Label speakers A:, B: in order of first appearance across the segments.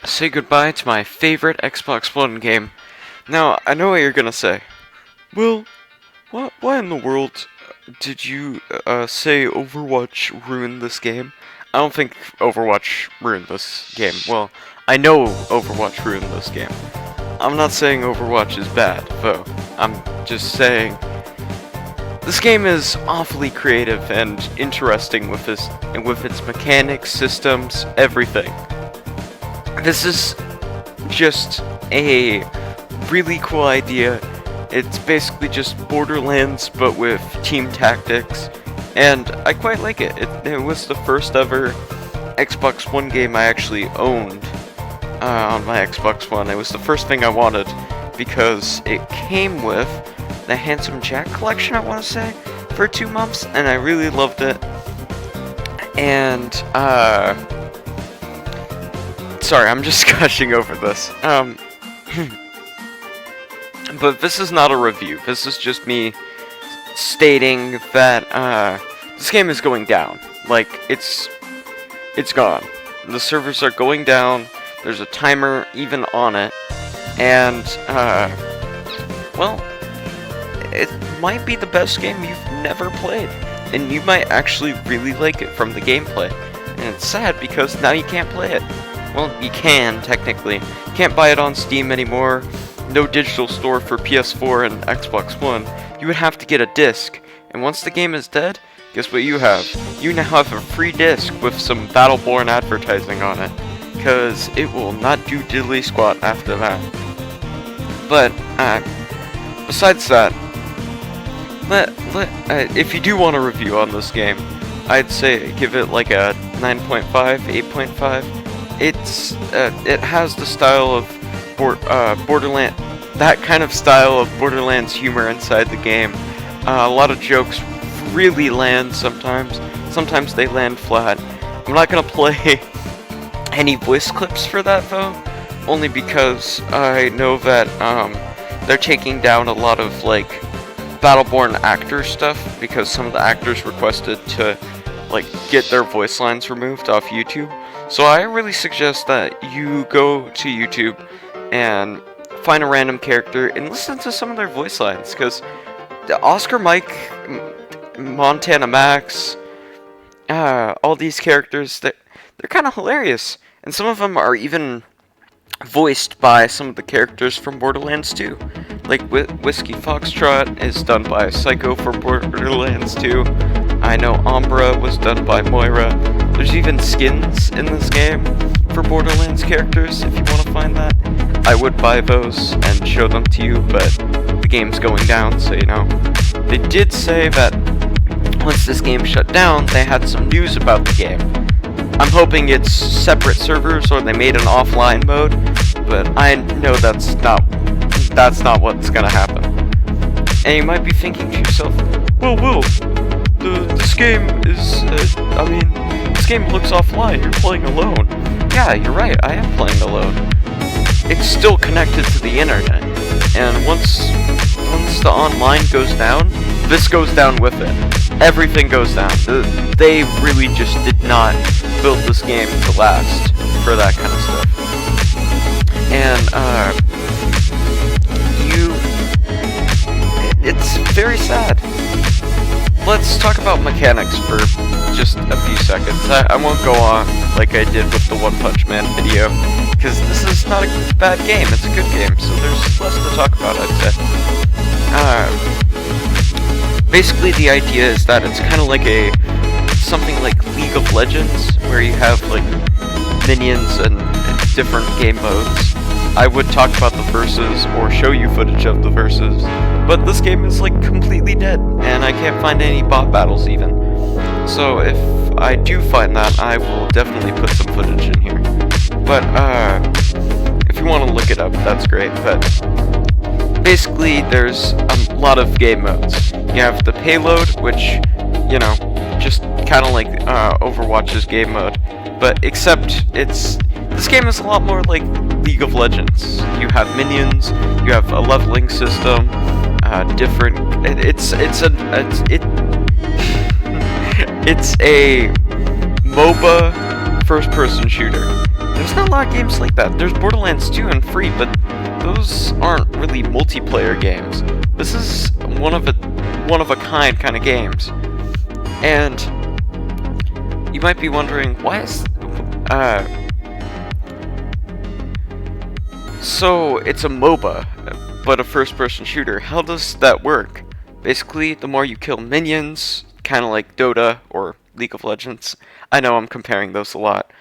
A: say goodbye to my favorite Xbox One game. Now, I know what you're gonna say. Well, why in the world did you say Overwatch ruined this game? I don't think Overwatch ruined this game. Well, I know Overwatch ruined this game. I'm not saying Overwatch is bad, though. I'm just saying this game is awfully creative and interesting with its mechanics, systems, everything. This is just a really cool idea. It's basically just Borderlands, but with team tactics, and I quite like it. It was the first ever Xbox One game I actually owned on my Xbox One. It was the first thing I wanted because it came with the Handsome Jack collection, I want to say, for 2 months, and I really loved it. And sorry, I'm just gushing over this. But this is not a review. This is just me stating that this game is going down. Like, it's gone. The servers are going down. There's a timer even on it, and well, it might be the best game you've never played, and you might actually really like it from the gameplay. And it's sad because now you can't play it. Well, you can, technically. You can't buy it on Steam anymore. No digital store for PS4 and Xbox One. You would have to get a disc. And once the game is dead, guess what you have? You now have a free disc with some Battleborn advertising on it. Because it will not do diddly squat after that. But, besides that, if you do want a review on this game, I'd say give it like a 9.5, 8.5. It has the style of Borderlands, that kind of style of Borderlands humor inside the game. A lot of jokes really land sometimes. Sometimes they land flat. I'm not gonna play any voice clips for that though, only because I know that they're taking down a lot of like Battleborn actor stuff because some of the actors requested to like get their voice lines removed off YouTube. So I really suggest that you go to YouTube and find a random character and listen to some of their voice lines, because Oscar Mike, Montana Max, all these characters, they're kind of hilarious, and some of them are even voiced by some of the characters from Borderlands 2. Like Whiskey Foxtrot is done by Psycho from Borderlands 2. I know Umbra was done by Moira. There's even skins in this game for Borderlands characters, if you want to find that. I would buy those and show them to you, but the game's going down, so you know. They did say that once this game shut down, they had some news about the game. I'm hoping it's separate servers or they made an offline mode, but I know that's not what's gonna happen. And you might be thinking to yourself, well, Will, this game is, this game looks offline, you're playing alone. Yeah, you're right, I am playing alone. It's still connected to the internet, and once the online goes down, this goes down with it. Everything goes down. They really just did not build this game to last for that kind of stuff. And, it's very sad. Let's talk about mechanics for just a few seconds. I won't go on like I did with the One Punch Man video, because this is not a bad game, it's a good game, so there's less to talk about, I'd say. Basically the idea is that it's kind of like something like League of Legends, where you have like minions and different game modes. I would talk about the verses or show you footage of the verses, but this game is like completely dead, and I can't find any bot battles even. So if I do find that, I will definitely put some footage in here. But if you want to look it up, that's great. But basically, there's a lot of game modes. You have the payload, which, you know, just kind of like Overwatch's game mode, but except this game is a lot more like League of Legends. You have minions, you have a leveling system, it's a MOBA first-person shooter. There's not a lot of games like that. There's Borderlands 2 and free, but those aren't really multiplayer games. This is one of a kind of games. And you might be wondering, why is so it's a MOBA, but a first-person shooter. How does that work? Basically, the more you kill minions, kind of like Dota or League of Legends. I know I'm comparing those a lot.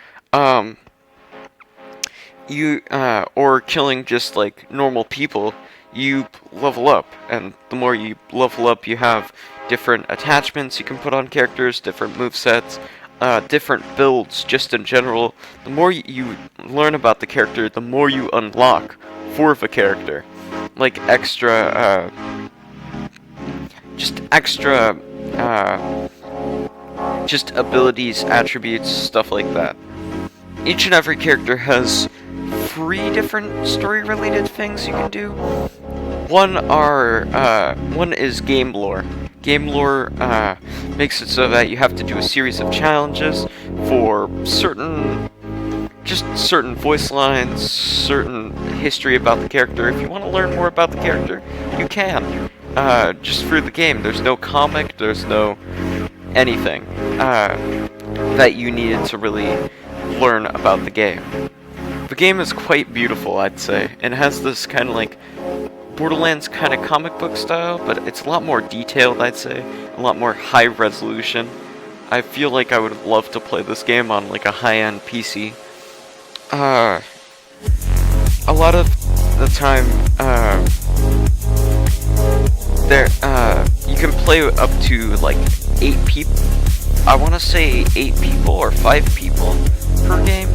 A: Or killing just like normal people, you level up, and the more you level up, you have different attachments you can put on characters, different movesets, different builds just in general. The more you learn about the character, the more you unlock for the character. Like extra just abilities, attributes, stuff like that. Each and every character has 3 different story-related things you can do. One is game lore. Game lore makes it so that you have to do a series of challenges for certain voice lines, certain history about the character. If you want to learn more about the character, you can. Just through the game. There's no comic, there's no anything that you needed to really learn about the game. The game is quite beautiful, I'd say, and it has this kind of like Borderlands kind of comic book style, but it's a lot more detailed, I'd say, a lot more high resolution. I feel like I would love to play this game on like a high-end PC. A lot of the time, you can play up to like 8 people. I want to say 8 people or 5 people per game,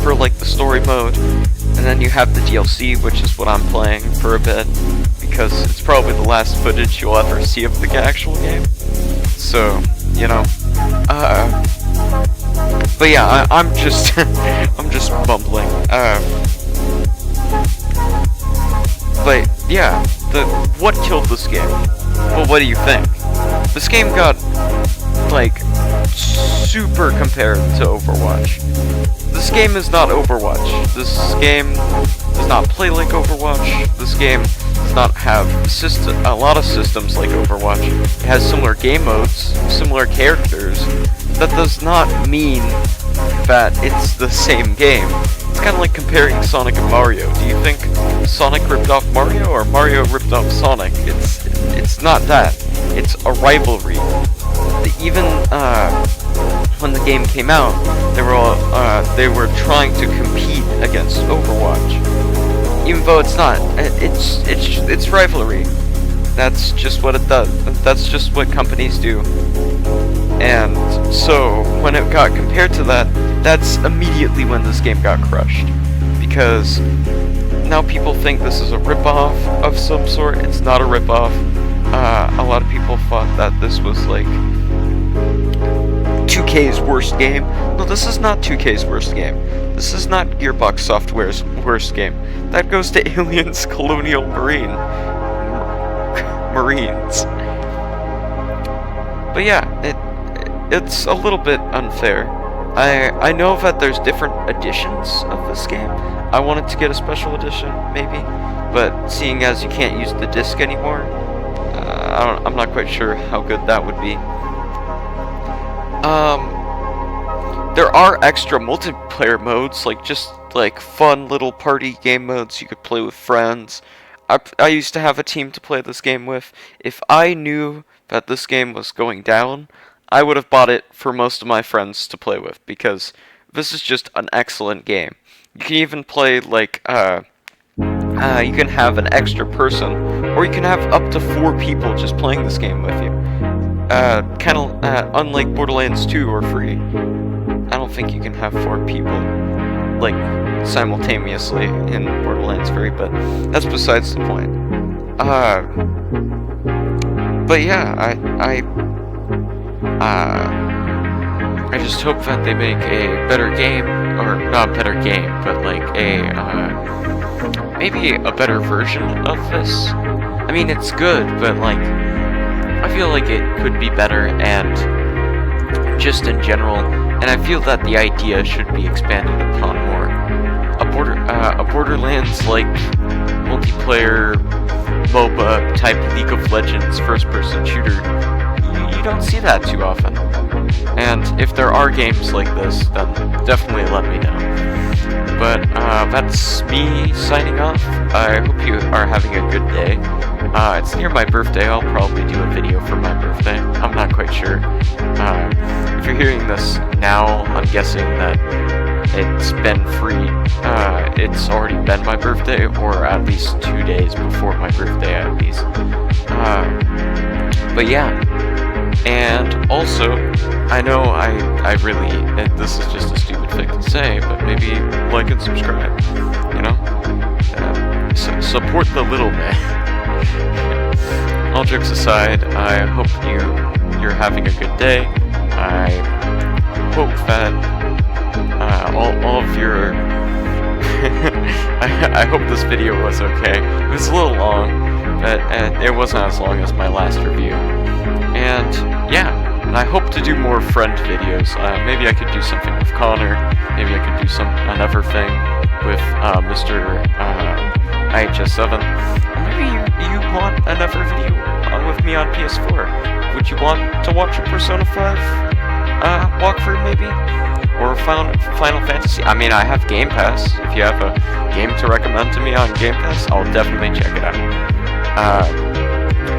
A: for like the story mode. And then you have the DLC, which is what I'm playing for a bit, because it's probably the last footage you'll ever see of the actual game. So, you know, but yeah, I'm just, I'm just bumbling. But yeah, what killed this game? Well, what do you think? This game got, like, super compared to Overwatch. This game is not Overwatch. This game does not play like Overwatch. This game does not have a lot of systems like Overwatch. It has similar game modes, similar characters. That does not mean that it's the same game. It's kind of like comparing Sonic and Mario. Do you think Sonic ripped off Mario or Mario ripped off Sonic? It's not that. It's a rivalry. Even when the game came out, they were trying to compete against Overwatch. Even though it's not, it's rivalry. That's just what it does. That's just what companies do. And so when it got compared to that, that's immediately when this game got crushed, because now people think this is a ripoff of some sort. It's not a ripoff. A lot of people thought that this was like 2K's worst game. No, this is not 2K's worst game. This is not Gearbox Software's worst game. That goes to Aliens Colonial Marines. But yeah, it's a little bit unfair. I know that there's different editions of this game. I wanted to get a special edition, maybe, but seeing as you can't use the disc anymore, I'm not quite sure how good that would be. There are extra multiplayer modes, like just like fun little party game modes you could play with friends. I used to have a team to play this game with. If I knew that this game was going down, I would have bought it for most of my friends to play with, because this is just an excellent game. You can even play like you can have an extra person, or you can have up to 4 people just playing this game with you. Kind of unlike Borderlands 2 or free. I don't think you can have 4 people like simultaneously in Borderlands 3, but that's besides the point. But yeah, I just hope that they make a better game, or not a better game, but like maybe a better version of this. I mean, it's good, but like, I feel like it could be better, and just in general, and I feel that the idea should be expanded upon more. A Borderlands-like multiplayer MOBA type League of Legends first-person shooter, you don't see that too often. And if there are games like this, then definitely let me know. But that's me signing off. I hope you are having a good day. It's near my birthday. I'll probably do a video for my birthday. I'm not quite sure. If you're hearing this now, I'm guessing that it's been free. It's already been my birthday, or at least 2 days before my birthday at least. But yeah. And also, I know I really, this is just a stupid thing to say, but maybe like and subscribe, you know? Support the little man. All jokes aside, I hope you're having a good day. I hope that all of your I hope this video was okay. It was a little long, but it wasn't as long as my last review. And yeah, I hope to do more friend videos. Maybe I could do something with Connor. Maybe I could do another thing with Mr. IHS7. Maybe you want another video with me on PS4. Would you want to watch a Persona 5 walkthrough maybe? Or Final Fantasy? I mean, I have Game Pass. If you have a game to recommend to me on Game Pass, I'll definitely check it out.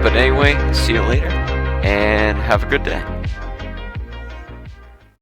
A: But anyway, see you later, and have a good day.